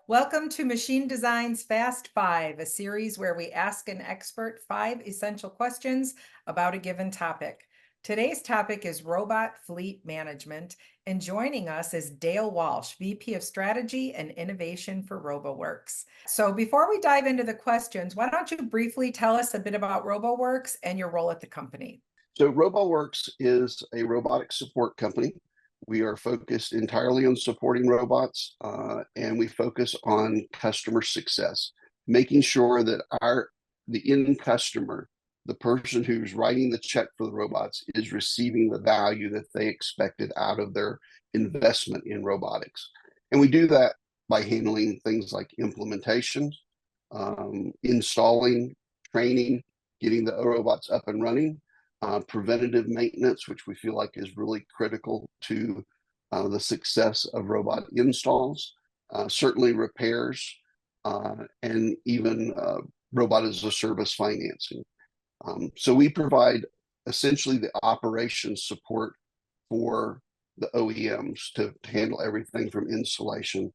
Welcome to Machine Design's Fast Five, a series where we ask an expert five essential questions about a given topic. Today's topic is robot fleet management, and joining us is Dale Walsh, VP of Strategy and Innovation for Roboworx. So before we dive into the questions, why don't you briefly tell us a bit about Roboworx and your role at the company? So Roboworx is a robotic support company. We are focused entirely on supporting robots, and we focus on customer success, making sure that the end customer, the person who's writing the check for the robots, is receiving the value that they expected out of their investment in robotics. And we do that by handling things like implementation, installing, training, getting the robots up and running, preventative maintenance, which we feel like is really critical to the success of robot installs, certainly repairs, and even robot as a service financing. So we provide essentially the operations support for the OEMs to handle everything from installation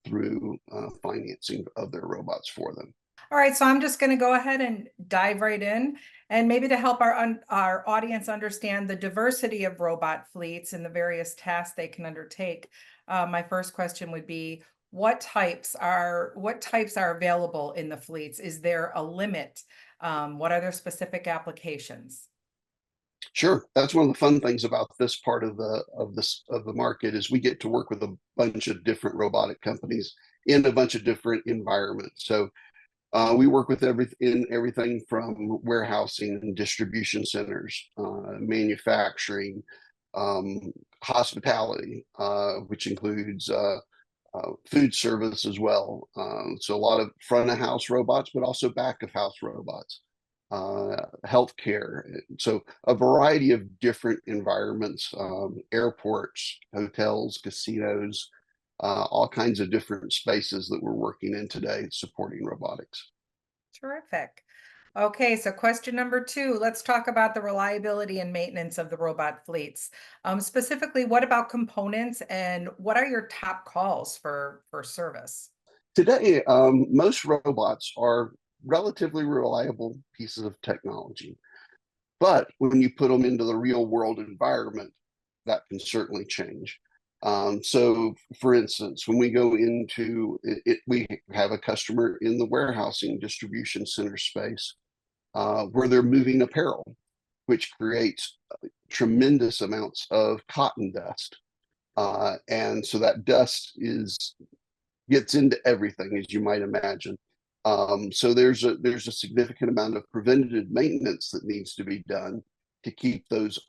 through financing of their robots for them. All right, so I'm just going to go ahead and dive right in. And maybe to help our audience understand the diversity of robot fleets and the various tasks they can undertake, my first question would be, what types are available in the fleets? Is there a limit? What are their specific applications? Sure, that's one of the fun things about this part of the market is we get to work with a bunch of different robotic companies in a bunch of different environments. So we work with everything from warehousing and distribution centers, manufacturing, hospitality, which includes food service as well. So a lot of front of house robots, but also back of house robots, healthcare. So a variety of different environments, airports, hotels, casinos, all kinds of different spaces that we're working in today supporting robotics. Terrific. Okay, so question number two, let's talk about the reliability and maintenance of the robot fleets. Specifically, what about components and what are your top calls for service? Today, most robots are relatively reliable pieces of technology, but when you put them into the real world environment, that can certainly change. So, for instance, when we go into it, we have a customer in the warehousing distribution center space where they're moving apparel, which creates tremendous amounts of cotton dust. And so that dust gets into everything, as you might imagine. So there's a significant amount of preventative maintenance that needs to be done to keep those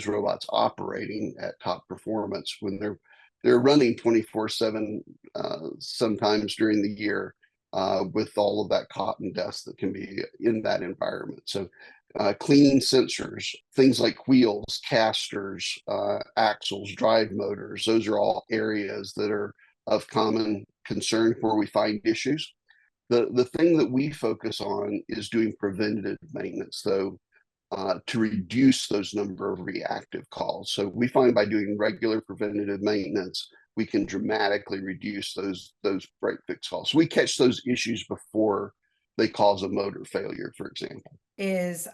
robots operating at top performance when they're running 24/7 sometimes during the year with all of that cotton dust that can be in that environment. So cleaning sensors, things like wheels, casters, axles, drive motors, those are all areas that are of common concern where we find issues. The thing that we focus on is doing preventative maintenance, though, to reduce those number of reactive calls. So we find by doing regular preventative maintenance, we can dramatically reduce those break fix calls. So we catch those issues before they cause a motor failure, for example. Is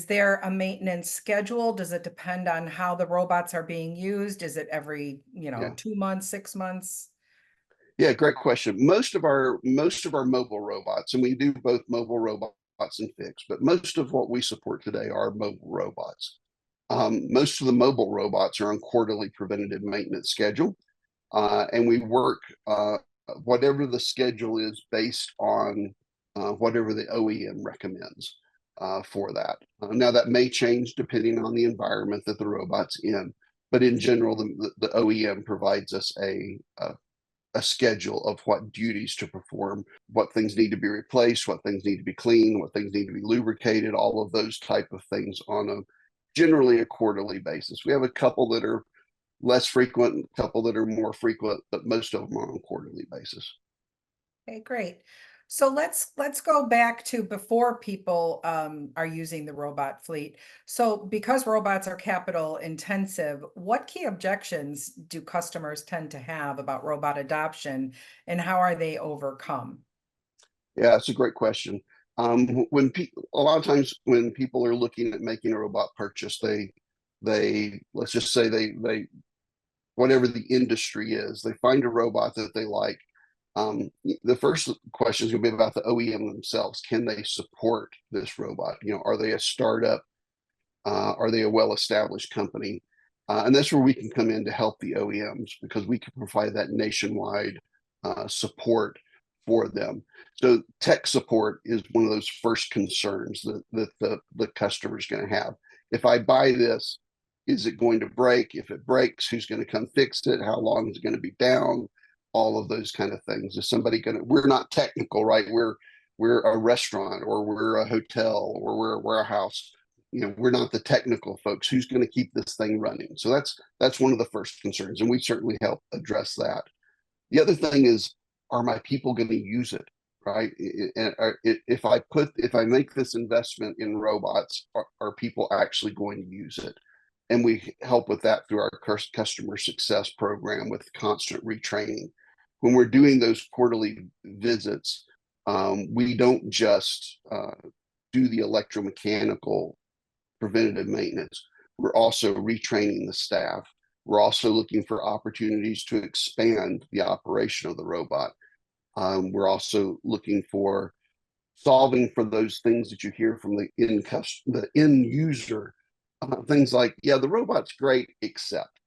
there a maintenance schedule? Does it depend on how the robots are being used? Is it every, Yeah. 2 months, 6 months? Yeah, great question. Most of our mobile robots, and we do both mobile robots and fixed, but most of what we support today are mobile robots. Most of the mobile robots are on quarterly preventative maintenance schedule, and we work whatever the schedule is based on whatever the OEM recommends for that. Now that may change depending on the environment that the robot's in, but in general, the OEM provides us a schedule of what duties to perform, what things need to be replaced, what things need to be cleaned, what things need to be lubricated, all of those type of things on a generally a quarterly basis. We have a couple that are less frequent, a couple that are more frequent, but most of them are on a quarterly basis. Okay, great. So let's go back to before people are using the robot fleet. So because robots are capital intensive, what key objections do customers tend to have about robot adoption, and how are they overcome? Yeah, it's a great question. When a lot of times when people are looking at making a robot purchase, they let's just say they whatever the industry is, they find a robot that they like. The first question is going to be about the OEM themselves. Can they support this robot? Are they a startup? Are they a well-established company? And that's where we can come in to help the OEMs because we can provide that nationwide support for them. So tech support is one of those first concerns that the customer is going to have. If I buy this, is it going to break? If it breaks, who's going to come fix it? How long is it going to be down? All of those kind of things. Is somebody going to? We're not technical, right? We're a restaurant or we're a hotel or we're a warehouse. We're not the technical folks. Who's going to keep this thing running? So that's one of the first concerns, and we certainly help address that. The other thing is, are my people going to use it? Right? And if I make this investment in robots, are people actually going to use it? And we help with that through our customer success program with constant retraining. When we're doing those quarterly visits, we don't just do the electromechanical preventative maintenance. We're also retraining the staff. We're also looking for opportunities to expand the operation of the robot. We're also looking for solving for those things that you hear from the end user. Things like, yeah, the robot's great, except,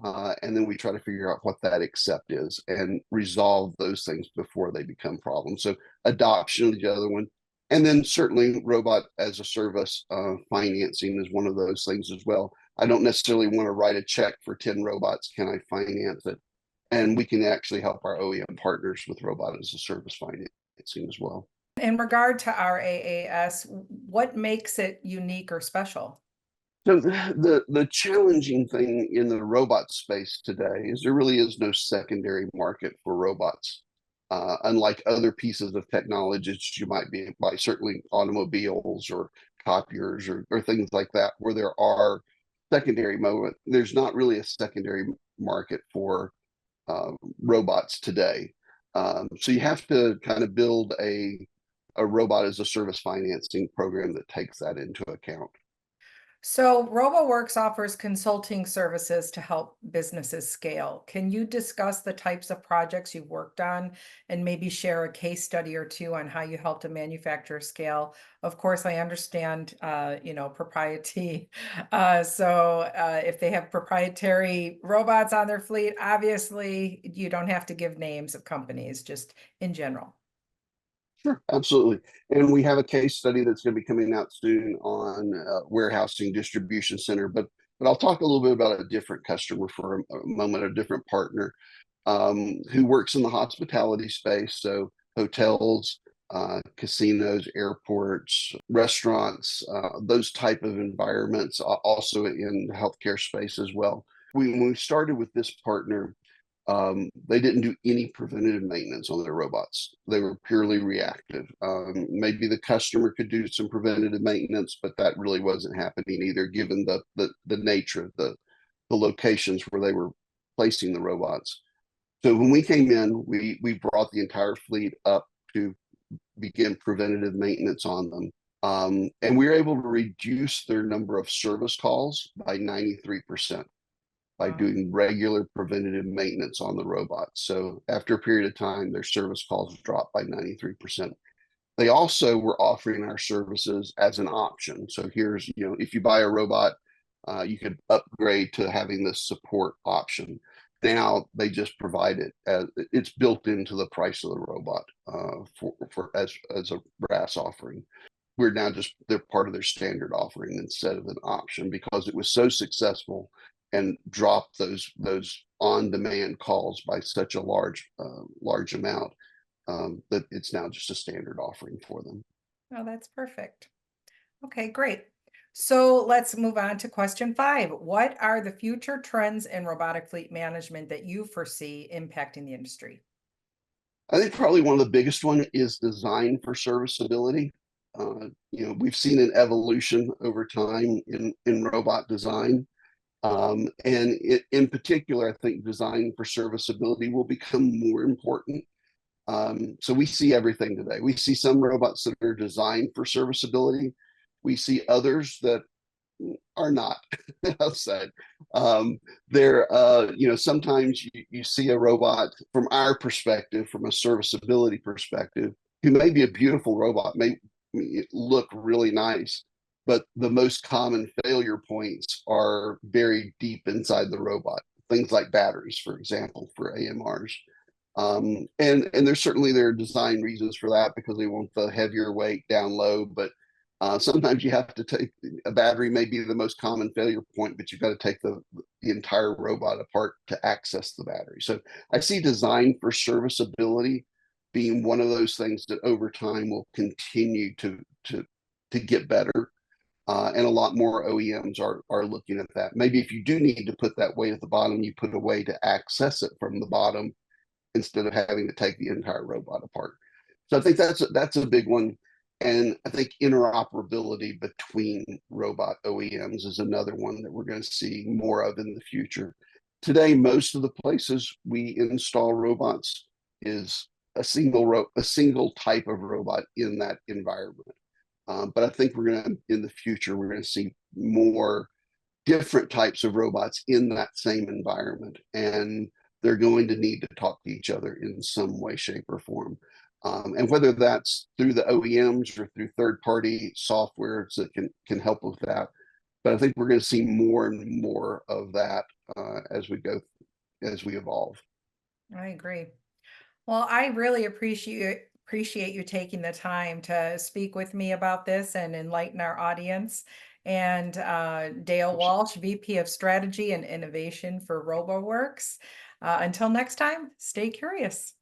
and then we try to figure out what that accept is and resolve those things before they become problems. So adoption is the other one. And then certainly robot as a service financing is one of those things as well. I don't necessarily want to write a check for 10 robots. Can I finance it? And we can actually help our OEM partners with robot as a service financing as well. In regard to RAAS, what makes it unique or special? So the challenging thing in the robot space today is there really is no secondary market for robots. Unlike other pieces of technology that you might be by certainly automobiles or copiers or things like that, where there are secondary moment, there's not really a secondary market for robots today. So you have to kind of build a robot as a service financing program that takes that into account. So Roboworx offers consulting services to help businesses scale. Can you discuss the types of projects you've worked on and maybe share a case study or two on how you helped a manufacturer scale? Of course, I understand, propriety. If they have proprietary robots on their fleet, obviously you don't have to give names of companies, just in general. Sure, absolutely. And we have a case study that's going to be coming out soon on warehousing distribution center. But I'll talk a little bit about a different customer for a moment, a different partner who works in the hospitality space. So hotels, casinos, airports, restaurants, those type of environments, also in the healthcare space as well. When we started with this partner, they didn't do any preventative maintenance on their robots. They were purely reactive. Maybe the customer could do some preventative maintenance, but that really wasn't happening either, given the nature of the locations where they were placing the robots. So when we came in, we brought the entire fleet up to begin preventative maintenance on them. And we were able to reduce their number of service calls by 93% by Wow. doing regular preventative maintenance on the robots. So after a period of time, their service calls dropped by 93%. They also were offering our services as an option. So here's, if you buy a robot, you could upgrade to having this support option. Now they just provide it as it's built into the price of the robot for as a brass offering. We're now just they're part of their standard offering instead of an option because it was so successful and dropped those on demand calls by such a large amount that it's now just a standard offering for them. Oh, that's perfect. Okay, great. So let's move on to question 5. What are the future trends in robotic fleet management that you foresee impacting the industry? I think probably one of the biggest one is design for serviceability. We've seen an evolution over time in robot design. And in particular, I think design for serviceability will become more important. So we see everything today. We see some robots that are designed for serviceability. We see others that are not outside. They're, sometimes you see a robot from our perspective, from a serviceability perspective, who may be a beautiful robot, may look really nice, but the most common failure points are buried deep inside the robot. Things like batteries, for example, for AMRs. And there are design reasons for that because they want the heavier weight down low, but sometimes you have to take a battery may be the most common failure point, but you've got to take the entire robot apart to access the battery. So I see design for serviceability being one of those things that over time will continue to get better. And a lot more OEMs are looking at that. Maybe if you do need to put that weight at the bottom, you put a way to access it from the bottom instead of having to take the entire robot apart. So I think that's a big one. And I think interoperability between robot OEMs is another one that we're going to see more of in the future. Today, most of the places we install robots is a single type of robot in that environment. But I think in the future, we're going to see more different types of robots in that same environment. And they're going to need to talk to each other in some way, shape, or form. And whether that's through the OEMs or through third-party softwares that can help with that. But I think we're going to see more and more of that as we evolve. I agree. Well, I really appreciate you taking the time to speak with me about this and enlighten our audience. And Dale Walsh, VP of Strategy and Innovation for Roboworx. Until next time, stay curious.